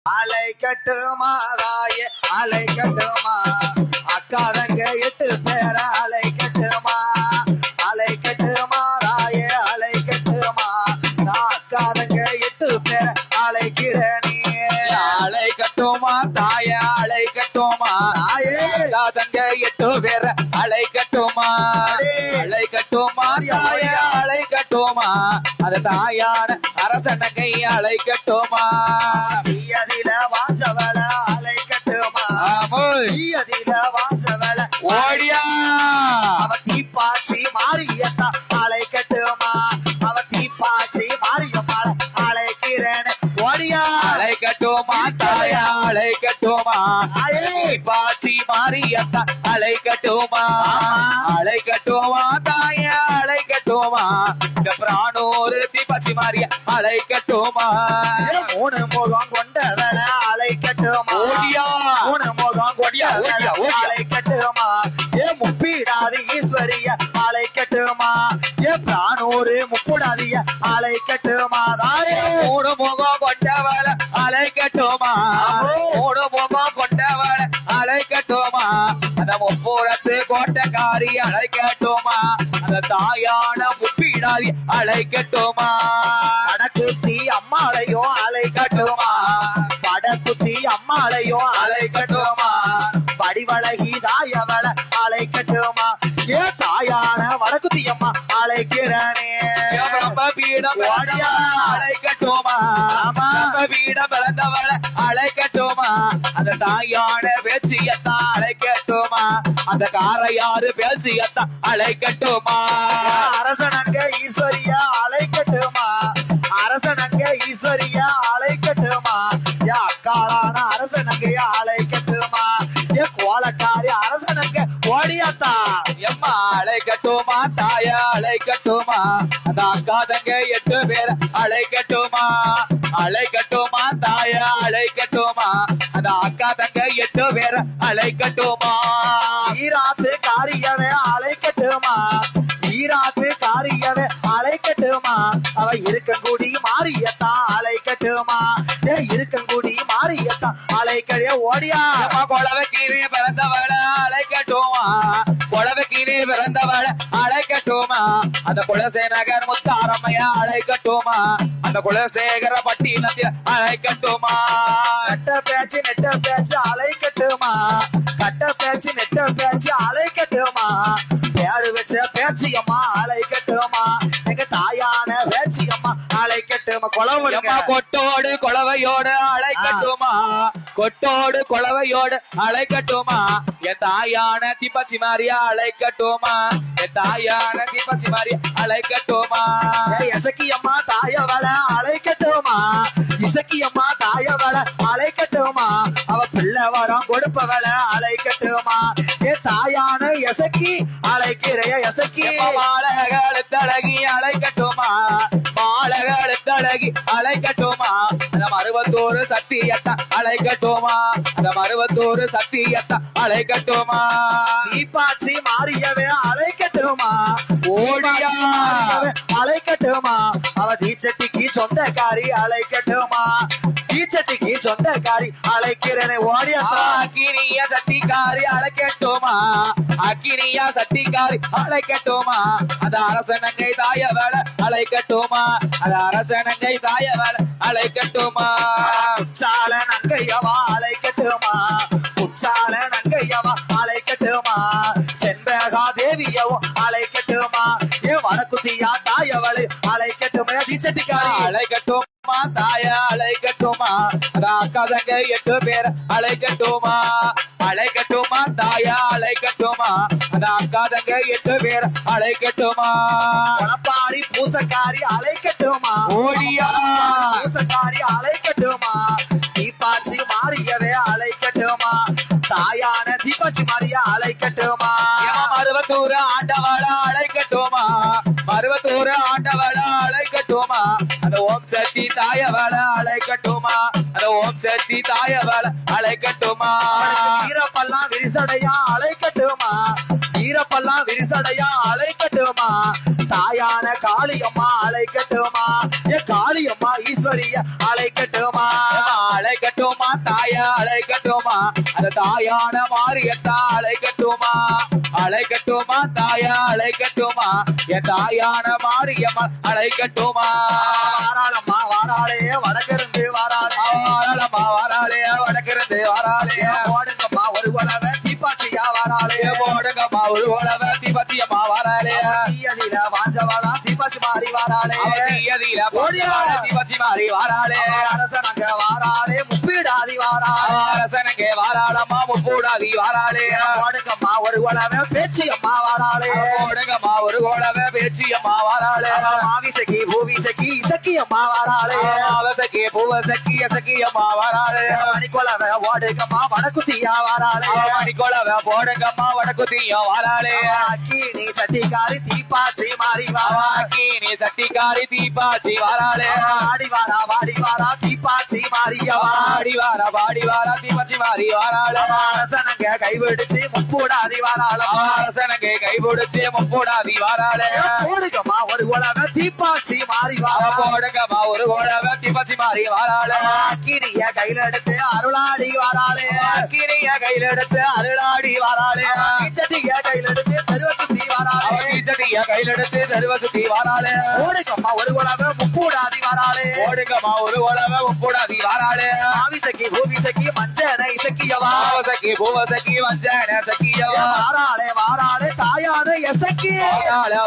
அலைக்கட்டுமா தாயே அலைக்கட்டுமா, அக்காதங்க 8 பேர அலைக்கட்டுமா, அலைக்கட்டுமா தாயே அலைக்கட்டுமா, நான் அக்காதங்க 8 பேர அலைக்கிறேனே. அலைக்கட்டுமா தாய அலைக்கட்டுமா, தாயே அக்காதங்க 8 பேர அலைக்கட்டுமா, அலைக்கட்டுமா தாய அலைக்கட்டுமா, அது தாயான அரசனகை அலைக்கட்டுமா. தீயதில வாஞ்சவள அலைக்கட்டுமா, தீயதில வாஞ்சவள ஓடியா, அவ தீப்பாச்சி மாரியத்தா அலைக்கட்டுமா, அவ தீப்பாச்சி மாரியம்மாள அலைக்கிறேன்னு ஓடியா. அலைக்கட்டுமா தாய அலைக்கட்டுமா, பாச்சி மாரியத்தா அலைக்கட்டுமா, அலைக்கட்டுமா தாய அலைக்கட்டுமா, இந்த பிராணூர் தீபாச்சி மாரிய அலைக்கட்டுமா. 3 முகம் கொண்ட வேலை அலைக்கட்டுமா, ஓடியா, 3 முகம் கொண்ட வேலை ஓடியா. அலைக்கட்டுமா, முப்பீடாது ஈஸ்வரிய அலைக்கட்டுமா, பிராணூர் முப்புடாதிய அலைக்கட்டுமா. தாயே 3 முகம் கொண்டவள அலைக்கட்டுமா, 3 முகம் கொண்டவள அலைக்கட்டுமா, அந்த முப்புறத்து கோட்டக்காரி அலைக்கட்டுமா, அந்த தாயான முப்பீடாதி அலைக்கட்டுமா. படக்குத்தி அம்மாளையோ அலைக்கட்டுமா, படக்குத்தி அம்மாளையோ அலைக்கட்டுமா, படிவழகி தாயவள அலைக்கட்டுமா, தாயான வடக்குத்தி அம்மா அலைக்கிறனே. பீடம் அலைக்கட்டுமா, பீடம் பிறந்தவள அலைக்கட்டுமா, அந்த தாயான பேச்சியத்தான் அலைக்கட்டுமா, அந்த காரையாறு பேச்சியத்தான் அலைக்கட்டுமா. அரசனங்க ஈஸ்வரிய அலைக்கட்டுமா, அரசனங்க ஈஸ்வரிய அலைக்கட்டுமா, அக்காளான அரசனங்க அலைக்கட்டுமா, கோலக்காரி அரசனங்க ஓடியாத்தா. எம்மா அலைக்கட்டுமா தாய அலைக்கட்டுமா, அந்த அக்காதங்க 8 பேர் அலைக்கட்டுமா, அலைக்கட்டுமா தாய அலைக்கட்டுமா, அந்த அக்காதங்க 8 பேர் அலைக்கட்டுமா. ஈராத்து காரியவே அலைக்கட்டுமா, ஈராத்து காரியவே அலைக்கட்டுமா, அவ இருக்கங்குடி மாரியத்தான் அலைக்கட்டுமா, இருக்கங்குடி மாரியத்தான் அலைக்கழிய ஓடியா. கொலவை கீழே பிறந்தவள அலைக்கட்டுமா, கொலவை கீழே பிறந்தவள அலைக்கட்டுமா, அந்த குலசேகர் முத்தாரம்மையா அலைக்கட்டுமா, அந்த குலசேகர பட்டினத்தில் அலைக்கட்டுமா. கட்ட பேச்சு நெட்ட பேச்சு அலைக்கட்டுமா, கட்ட பேச்சு நெட்ட பேச்சு அலைக்கட்டுமா, பேரு வச்ச பேச்சியம்மா அலைக்கட்டுமா, எங்க தாயான பேச்சியம்மா அலைக்கட்டுமா. கொலவடுங்க கொட்டோடு கொலவையோடு அலைக்கட்டுமா, கொட்டோடு கொலவையோடு அலைக்கட்டுமா, என் தாயான தீபாச்சி மாரியா அலைக்கட்டுமா, என் தாயான தீபாச்சி மாரியா அலைக்கட்டுமா. இசக்கியம்மா தாயவள அலைக்கட்டுமா, இசக்கியம்மா தாயவள அலைக்கட்டுமா, அவ பிள்ளை வரம் கொடுப்பவள அலைக்கட்டுமா, தாயான எசக்கி அலைக்கிறைய எசக்கி. மாலகள் தழகி அலைக்கட்டுமா, மாலகள் தழகி அலைக்கட்டுமா, அந்த மருவத்தூர் சத்தியத்த அலைக்கட்டுமா, அந்த மருவத்தூர் சத்தியத்த அலைக்கட்டுமா. தீப்பாச்சி மாரியவே அலைக்கட்டுமா, ஓடியா அலைக்கட்டுமா, அவ தீச்சட்டிக்கு சொந்தக்காரி அலைக்கட்டுமா, தீச்சட்டிக்கு சொந்தக்காரி அலைக்கிறேனே ஓடியா. அக்கினிய சட்டிக்காரி அலைக்கட்டுமா, அக்கினிய சட்டிக்காரி அலைக்கட்டுமா, அது அரசனங்கை தாயவள அலைக்கட்டுமா, அது அரசனங்கை தாயவள அலைக்கட்டுமா. உச்சால நங்கையவா அலைக்கட்டுமா, உச்சால நங்கையவா அலைக்கட்டுமா, செண்பகா தேவியவும் அலைக்கட்டுமா, வடக்குத்தியா தாயவளு அலைக்கட்டுமா, தீச்சட்டிக்காரி அலைக்கட்டுமா தாய அலைக்கட்டுமா, அது அக்காதங்க 8 பேர் அலைக்கட்டுமா, அலைக்கட்டுமா தாய அலைக்கட்டுமா, அது அக்காதங்க 8 பேர் அலைக்கட்டுமா. கொலப்பாரி பூசக்காரி அலைக்கட்டுமா, ஓடியா பூசக்காரி அலைக்கட்டுமா, தீப்பாச்சி மாரியவே அலைக்கட்டுமா, தாயான தீபாச்சி மாரிய அலைக்கட்டுமா. மருவத்தூர் ஆண்டவள அலைக்கட்டுமா, மருவத்தூர் ஆண்டவள அலைக்கட்டுமா, அந்த ஓம் சக்தி தாயவள அலைக்கட்டுமா, அந்த ஓம் சக்தி தாயவள அலைக்கட்டுமா. ஈரப்பெல்லாம் விரிசடையா அலைக்கட்டுமா, ஈரப்பெல்லாம் விரிசடையா அலைக்கட்டுமா, தாயான காளியம்மா அழைக்கட்டுமா ஏ காளியம்மா ஈஸ்வரிய அழைக்கட்டுமா அழைக்கட்டுமா தாய அழைக்கட்டுமா அந்த தாயான மாரியத்தா அழைக்கட்டுமா அழைக்கட்டுமா தாய அழைக்கட்டுமா என் தாயான மாரியம்மா அழைக்கட்டுமா வாராளம்மா வாராளே வடக்கிருந்து வாராளே வாராளம்மா வாராளே வடக்கிருந்து வாராளே போடுங்கம்மா ஒரு உழவ தீப்பாச்சியா வாராளே போடுங்கம்மா ஒரு உழவ தீபாச்சியம்மா வாராளே தீயதில வாஞ்சவாளா தீப்பாச்சி மாறி வாராளே தீயதில தீபாச்சி மாறி வாராளே அரசனங்க வாராளே முப்பீடாதி வாராளே அரசனங்கே வாராளம்மா முப்பூடாதி வாராளே போடுங்கம்மா ஒரு உழவ பேச்சியம்மா வாராளே போடுங்கம்மா ஒரு உழவ பேச்சியம்மா வாராளே மாவிசக்கி பூவிசக்கி இசக்கியம்மா வாராளே அவசக்கி பூவசக்கி அசக்கியம்மா வாராளே மணிக்குழவ ஓடுங்கம்மா வடக்குத்தியா வாராளே மணிக்குழவ போடுங்கம்மா வடக்குத்தியும் வாராளே அக்கீனி சட்டிக்காரி தீப்பாச்சி மாறி வாரா நீ சட்டிக்காரி தீப்பாச்சி வாராளே வாடி வாரா தீப்பாச்சி மாறியவா வாடி வாரா தீபாச்சி மாறி வாராளே அரசனங்க கைவிடுச்சு முப்பூடாதி வாராளம்மா அரசனங்கே கைபிடிச்சு முப்பூடாதி வாராளே போடுங்கம்மா ஒரு உழவ தீப்பாச்சி மாறி வாரா போடுங்கம்மா ஒரு உழவ தீபாச்சி மாறி வாராளே அக்கினிய கையில எடுத்து அருளாடி வாராளே கிரிய கையில எடுத்து அருளாடி வாராளே சட்டிய கையில எடுத்து பெருவ சுத்தி வாராளே செடிய கையில எடுத்து தருவ சுத்தி வாராளே போடுங்கம்மா ஒரு உழவ முப்பூடாதி வாராளே போடுங்கம்மா ஒரு உழவ முப்பூடாதி வாராளே ஆவிசக்கி பூவிசக்கி மஞ்சன இசக்கியவா பூவசக்கி பூவசக்கி வஞ்சன சக்கியவா வாராளே தாயான எசக்கி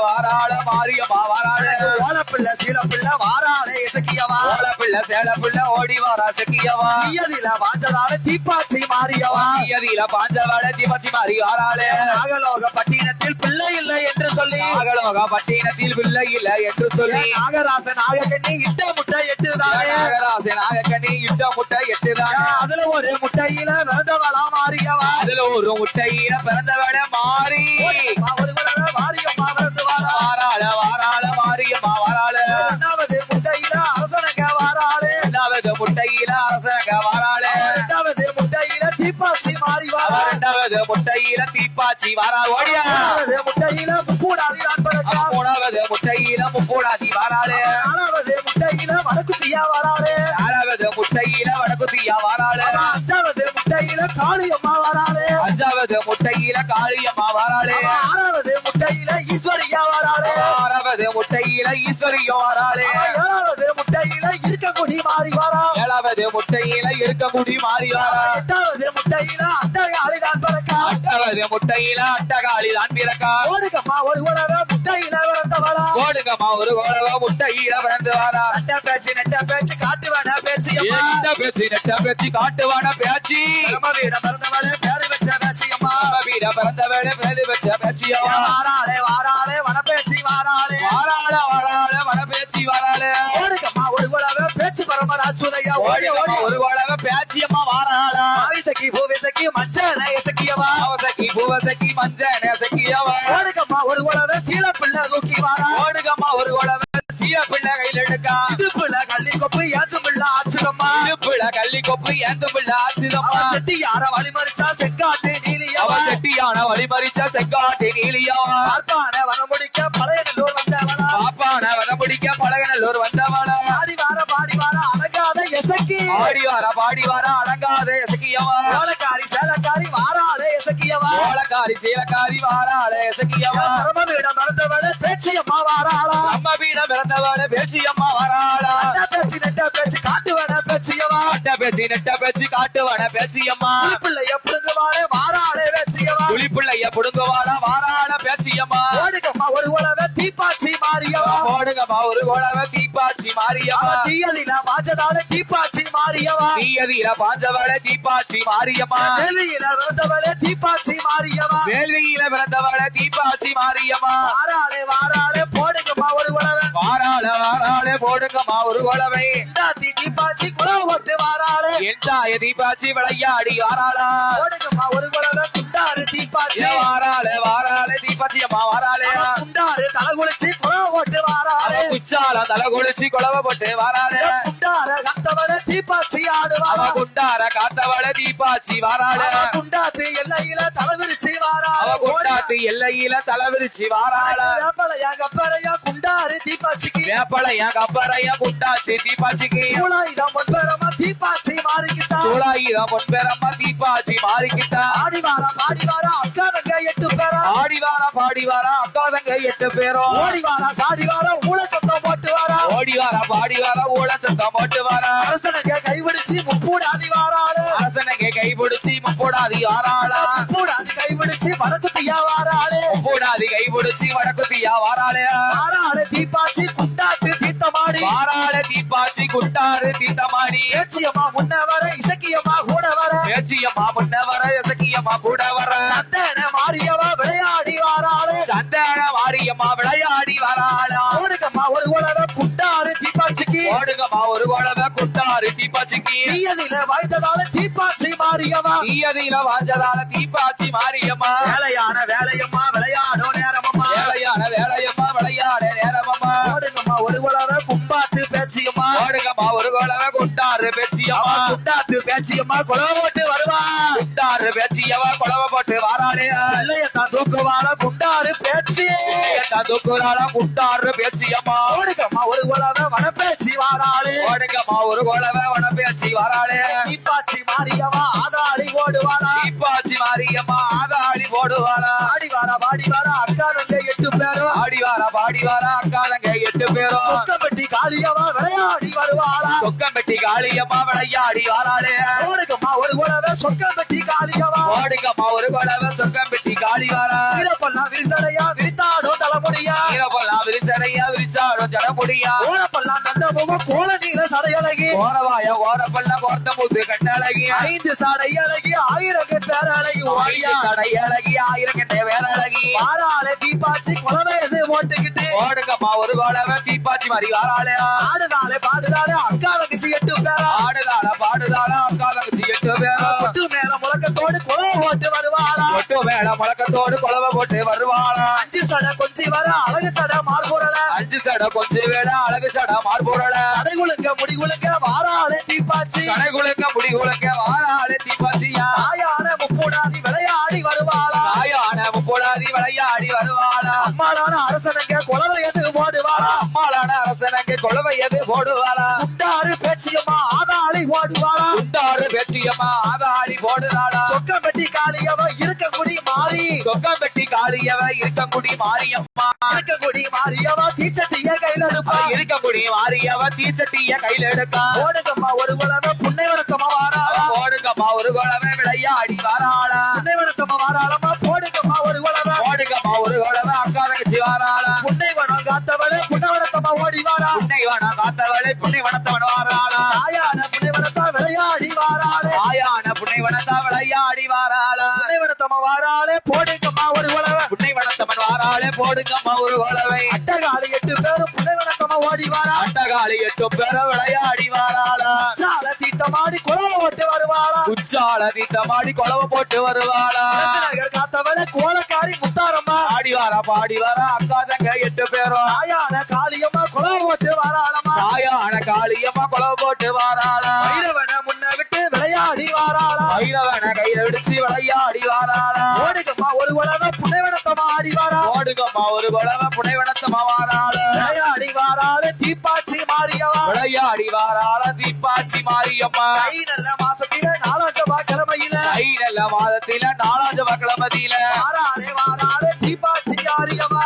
வாராள மாரியம்மா வாராளே ஓலப்பிள்ளை சீலப்பிள்ளை வாராளே இசக்கியவா ஓல பிள்ளை சேல பிள்ளை ஓடி வாரா சக்கியவா தீயதில வாஞ்சதால தீப்பாச்சி மாறியவா தீயதில பாஞ்சவாள தீபாச்சி மாறி வாராளே நாகலோக பட்டினத்தில் பிள்ளை இல்லை என்று சொல்லி நாகலோக பட்டினத்தில் பிள்ளை இல்ல என்று சொல்லி நாகராச நாகக்கண்ணி இட்ட முட்டை எட்டுதானே நாகராசன் நாகக்கண்ணி இட்ட முட்டை எட்டுதான் அதுல ஒரு முட்டையில விரதவளா மாறியவா அதுல ஒரு முட்டையில பிறந்தவள மாறி ஒரு குலவ வாரியம்மா விரந்து வாரா வாராள மாரியம்மா வாராள இரண்டாவது முட்டையில அரசனங்க வாராளே இரண்டாவது முட்டையில அரசங்க வாராளே இரண்டாவது முட்டையில தீப்பாச்சி மாறி வாரா இரண்டாவது முட்டையில தீப்பாச்சி வாரா ஓடியா மூணாவது முட்டையில முப்பூடாதி நாட்பழக்கா மூணாவது முட்டையில முப்பூடாதி வாராளே நாலாவது முட்டையில வடக்குத்தியா வாராளே நாலாவது முட்டையில வடக்குத்தியா வாராளே அஞ்சாவது முட்டையில காளியம்மா வாராளே அஞ்சாவது முட்டையில காளியம்மா வாராளே ஆறாவது முட்டையில ஈஸ்வரியா வாராளே ஆறாவது முட்டையில ஈஸ்வரியோ வாராளே ஏழாவது முட்டையில இருக்கக்குடி மாறி வாரா ஏழாவது முட்டையில இருக்க முடி மாறி வாரா எட்டாவது முட்டையில அட்டகாளி நான் பறக்கா எட்டாவது முட்டையில அட்டகாளி தான் பிறக்கா ஓடுங்கம்மா ஒரு உழவ முட்டையில விளந்தவளா ஓடுங்கம்மா ஒரு கோலவ முட்டையில பிறந்து வாரா நெட்ட பேச்சு காட்டுவான பேச்சு எந்த பேச்சு நெட்ட பேச்சு காட்டுவான பேச்சு வீட பிறந்தவளே பேரு வச்ச பேச்சியம்மா வீட பிறந்தவள பேரு வச்ச பேச்சியவா வாராளே வனப்பேச்சி வாராளே வாராள வர பேச்சு வாராளே ஓடுங்கம்மா ஒரு உழவ பேச்சு பரமராஜுதையா ஓடி ஓடி ஒரு கோலவ பேச்சியம்மா வாராளா ஆவிசக்கி பூவிசக்கி மஞ்சன இசக்கியவா அவசக்கி பூவசக்கி மஞ்சன சக்கியவா ஓடுங்கம்மா ஒரு உழவ சீல பிள்ளை தூக்கி வாரா ஓடுங்கம்மா ஒரு கோலவ சீய பிள்ளை கையில் எடுக்கா இது பிள்ளை கள்ளி கொப்பு ஏத்து பிள்ளை ஆச்சுதம்மா இடுப்புல கள்ளி கொப்பு ஏந்து பிள்ளை ஆச்சுதம்மா செட்டி யார வழிமறிச்சா செங்காட்டு அவ நீலியவா செட்டியான வழிமறிச்ச செங்காட்டி நீலியாவா பார்ப்பான வனம் முடிக்க பழைய நல்லூர் வந்தவனா பாப்பான வர முடிக்க பழகநல்லூர் வந்தவளா பாடி வார அடங்காத எசக்கி பாடி வார அடங்காத எசக்கியவா சோளக்காரி சேலக்காரி வாராளே எசக்கியவா ஓலக்காரி சீலக்காரி வாராளே எசக்கியவா பரமபீடம் மறந்தவள பேச்சியம்மா வாராளா அம்ம வீட பிறந்தவள பேச்சியம்மா வராளா நெட்ட பேச்சு காட்டுவன பேச்சியவா அட்ட பேச்சு நெட்ட பேச்சு காட்டுவன பேச்சியம்மா பிள்ளைய புடுங்குவாளே வாராளே பேச்சியவா புலி பிள்ளைய புடுங்குவாளா வாராள பேச்சியம்மா ஓடுங்கம்மா ஒரு உழவ தீப்பாச்சி மாறியவா போடுங்கம்மா ஒரு கோலவ தீப்பாச்சி மாரியம்மா தீயதில வாஞ்சதால தீப்பாச்சி மாறியவா தீயதில பாஞ்சவள தீப்பாச்சி மாரியம்மா வேலியில விரந்தவளே தீப்பாச்சி மாறியவா வேள்வியில பிறந்தவள தீப்பாச்சி மாரியம்மா வாராளே போடுங்கம்மா ஓடுங்கம்மா ஒரு குழவை வாராள வாராளே போடுங்கம்மா ஒரு குழவை குண்டாத்தி தீபாச்சி குழவை போட்டு வாராளே எந்தாய தீபாச்சி விளையாடி வாராளா ஓடுங்கம்மா ஒரு குழவை குண்டாரு தீபாச்சி வாராளே வாராளே தீபாச்சி அம்மா வாராளே குண்டாரு தலை குளிச்சு குழவை போட்டு வாராளே குச்சாலம் தலை குளிச்சு குழவை போட்டு வாராளே குண்டார கத்தவள தீபாச்சி ஆடுவாரா குண்டார காத்தவள தீபாச்சி வாராளே குண்டாத்து எல்லையில தலை விரிச்சு வாராளே குண்டாத்து எல்லையில தலை விரிச்சு வாராளா வேப்பலையா கப்பரையா குண்டாரு தீபாச்சிக்கு வேப்பலையா கப்பரையா குண்டாச்சி தீபாச்சிக்கு சூளாயுதம் பொன்பரமா தீபாச்சி மாறிக்கிட்டா சூளாயுதம் பொன்பெரம்மா தீபாச்சி மாறிக்கிட்டா ஆடி வாரா அக்கா தங்க 8 பேரா ஆடி பாடி வாரா அக்கா தங்க 8 பேரும் ஓடி வாரா சாடி வாரா ஊழ சத்தம் போட்டு வாரா ஓடி வாரா பாடி வாரா ஊழ சத்தம் போட்டு வாரா அரசனுக்கு கைபிடிச்சு முப்பூடாதி வாராளு அரசனுக்கு கைபிடிச்சி முப்போடாதி வாராளா முப்பூடாதி கைபிடிச்சு வடக்குத்தியா வாராளு முப்போடாதி கைபிடிச்சி வடக்குத்தியா வாராளே வாராளு தீபாச்சி குண்டாத்து தீர்த்தமாடி வாராள தீபாச்சி குண்டாரு தீத்தமாடி ஏச்சியம்மா முன்ன வர இசக்கியம்மா கூட வர பேச்சியம்மா முன்ன வர எசக்கியம்மா கூட வர சந்தன மாரியவா விளையாடி வாராளு சந்தான மாரியம்மா விளையாடி வராளா ஓடுங்கம்மா ஒரு உலக குண்டாரு தீபாச்சிக்கு ஓடுங்கம்மா ஒரு குழவை குண்டாரு தீபாச்சிக்கு தீயதில வாய்ந்ததால தீபாச்சி மாரியவா தீயதில வாஞ்சதால தீபாச்சி மாரியம்மா வேலையம்மா விளையாடும் நேரமம்மா வேலையான வேலையம்மா விளையாட நேரமம்மா ஓடுங்கம்மா ஒரு உலக கும்பாத்து பேச்சியம்மா ஓடுங்கம்மா ஒரு குழவை குண்டாரு பேச்சியம்மா குண்டாத்து பேச்சியம்மா குழவை போட்டு வருவா குண்டாரு பேச்சியவா குழவை போட்டு வாராளே பிள்ளையத்தான் தூக்குவாள குண்டாரு பேச்சு துக்குறாள குண்டாரு பேச்சியம்மா ஓடுங்கம்மா ஒரு உலக வனப்பேச்சி வாராளு ஓடுங்கம்மா ஒரு குழவை வன பேச்சி வராளே தீபாச்சி மாரியவா ஆதாளி ஓடுவாளா தீப்பாச்சி மாரியம்மா ஆதாளி போடுவாளா ஆடி வாரா அக்கா தங்க 8 பேரும் ஆடி வாரா பாடி வாரா அக்கா தங்க 8 பேரும் சொக்கப்பட்டி காளியவா விளையாடி வருவாளா சொக்கம்பட்டி காளியம்மா விளையாடி வாராளே ஓடுங்கம்மா ஒரு உலக சொக்கப்பட்டி காளியவா ஓடுங்கம்மா ஒரு குழவை சொக்கம்பட்டி காளி வாரா வீரப்பெல்லாம் விரிசடையா விரித்தாடும் தலைமுடியா ஈரப்பெல்லாம் விரிசடையா விரிச்சாடும் ஜடமுடியா ஓடப்பெல்லாம் தந்த முகம் கோல நீல சடையழகி ஓரவாய ஓரப்பல்ல கோர்த்த முது கண்ணழகி 5 சடை அழகி 1000 பேர் அழகி ஓடியா கடை அழகி 1000 கண்ட வேற அழகி வாராளே தீபாச்சி குலவேது ஓட்டுக்கிட்டு ஓடுங்கம்மா ஒரு குழவை தீப்பாச்சி மாதிரி வாராளே பாடுதாளே அக்கா தங்கச்சி 8 பேரா ஆடுதாள பாடுதாள அக்கா தங்கச்சி 8 பேரும் முட்டு மேல முழக்கத்தோடு குலவை போட்டு வருவாளா ஒட்டு மேல முழக்கத்தோடு குழவை போட்டு வருவாளா 5 சடை கொஞ்சி வர அழகு சடை மார்புறல 5 சடை கொஞ்சம் வேட அழகு சடை மார்போடல சடைகுளுங்க முடிகுளுங்க வாராளே தீபாச்சி கடை குளுக்க முடி குளுக்க வாராளே தீப்பாச்சியா தாயான முப்பூடாதி விளையாடி வருவாளா தாயான முப்போடாதி விளையாடி வருவாளா அம்மாளான அரசனுங்க குலவையது ஓடுவாளா அம்மாளான அரசனுக்கு குழவை எது போடுவாளா குண்டாரு பேச்சியம்மா ஆதாளி ஓடுவாளா குண்டாறு பேச்சியம்மா ஆதாளி போடுறாளா சொக்கப்பட்டி காளியவ இருக்கங்குடி மாறி சொக்கம்பட்டி காளியவ இருக்கங்குடி மாரியம்மா இருக்கங்குடி மாறியவ தீச்சட்டிய கையில எடுப்பா இருக்கங்குடி மாரியவ தீச்சட்டிய கையில எடுக்கா ஓடுங்கம்மா ஒரு உலக புன்னை வணக்கமா வாராளா போடுங்கம்மா ஒரு குழவை விளையாடி வாராளா புன்னை வணக்கமா வாராளமா போடுங்கம்மா ஒரு உலக போடுங்கம்மா ஒரு குழவை அக்கா தங்கச்சி வாராளா புன்னை வனம் காத்தவளே புன்னை வணக்கமா ஓடி வாரா புன்னை வன காத்தவளை புன்னை வனத்தவன் வாராளா தாயான புன்னை வனத்தா விளையாடி வாராளே ஆயான புன்னை வனத்தா விளையாடி வாராளா புன்னை வனத்தமா வாராளே போடுங்கம்மா ஒரு உலக புன்னை வனத்தவன் வாராளே போடுங்கம்மா ஒரு குழவை அட்டகாளி 8 பேரும் புன்னை வனத்தமா ஓடி வாரா அட்டகாளி 8 பேர விளையாடி வாராளா சால தீத்தமாடி குலவை ஓட்டு வருவாளா உச்சால தீத்தமாடி குழவை போட்டு வருவாளா நகர் காத்தவளே கோலக்காரி முத்தாரம்மா ஆடி வாரா பாடி வாரா அக்கா தங்க 8 பேரும் தாயான காளியம்மா குலவை ஓட்டு வாராளமா தாயான காளியம்மா குழவை போட்டு வாராளா வைரவன முன்ன விட்டு விளையாடி வாராளா வைரவன கையில விடுச்சு விளையாடி வாராளா ஓடுங்கம்மா ஒரு உலக புன்னை வனத்தமா ஆடி வாரா ஓடுங்கம்மா ஒரு குழவை புனை வனத்தமா வாராளா விளையாடி வாராளே தீப்பாச்சி மாரியவா விளையாடி வாராளா தீப்பாச்சி மாரியம்மா கை நல்ல மாசத்தில 4 செவ்வாய்க்கிழமையில ஐ நல்ல மாதத்தில 4 வக்களமதியில வாராளே தீப்பாச்சி ஆரியவா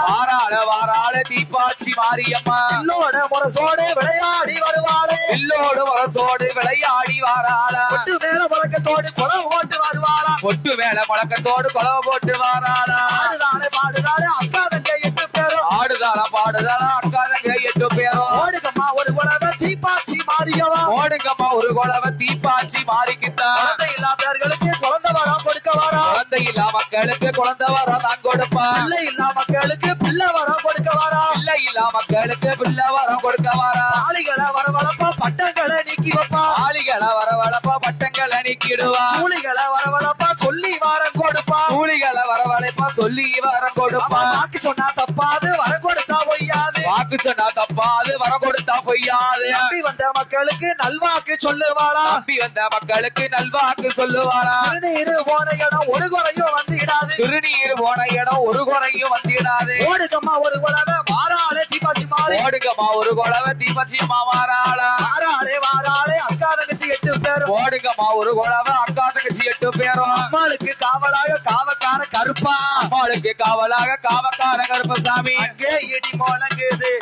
வாராள தீப்பாச்சி மாரியம்மா என்னோட முரசோடு விளையாடி வருவாளே எல்லோடு மகசோடு விளையாடி வாராளா பொட்டு மேல முழக்கத்தோடு குளம் ஓட்டு வருவாளா பொட்டு மேல முழக்கத்தோடு குழவை போட்டு வாராளா பாடுதாளே அக்கா தங்க 8 பேரும் ஆடுதாளா பாடுதாளா அக்கா தங்க 8 பேரும் ஓடுங்கம்மா ஒரு குலவ தீப்பாச்சி மாரியவா ஓடுங்கம்மா ஒரு குழவை தீப்பாச்சி மாறிக்கிட்டா குழந்தை இல்லா பேர்களுக்கு குழந்தை வரம் கொடுக்க வாரா குழந்தை இல்லா மக்களுக்கு குழந்தை வரம் தான் கொடுப்பா பிள்ளை இல்லா மக்களுக்கு பிள்ளை வரம் கொடுக்க வாரா பிள்ளை இல்ல வந்த மக்களுக்கு பிள்ளை வரம் கொடுக்க வாரா ஆளிகளை வரவழப்பா பட்டங்களை நீக்கி வைப்பா ஆளிகளை வரவழைப்பா பட்டங்களை நீக்கிடுவா கூலிகளை வரவழப்பா சொல்லி வாரம் கொடுப்பா கூலிகளை வரவழைப்பா சொல்லி வரம் கொடுப்பா வாக்கு சொன்னா தப்பாது வரம் கொடுத்தா பொய்யாது வாக்கு சொன்னா தப்பாது வரம் கொடுத்தா பொய்யாது நம்பி வந்த மக்களுக்கு நல்வாக்கு சொல்லுவாளா நம்பி வந்த மக்களுக்கு நல்வாக்கு சொல்லுவாளா திருநீரு போன இடம் ஒரு குறையும் வந்துடாது திருநீர் போன இடம் ஒரு குறையும் வந்திடாது ஓடுகம்மா ஒரு குலவை வாராளே தீபாசி மாறி ஓடுங்கம்மா ஒரு குழவை தீபச்சியம்மா வாராளா வாராளே அக்கா தங்கச்சி 8 பேரும் ஓடுங்கம்மா ஒரு குழவை அக்கா தங்கச்சி 8 பேரும் அம்மாளுக்கு காவலாக காவக்கார கருப்பா அம்மாளுக்கு காவலாக காவக்கார கருப்பசாமி அங்கே இடி முழங்குது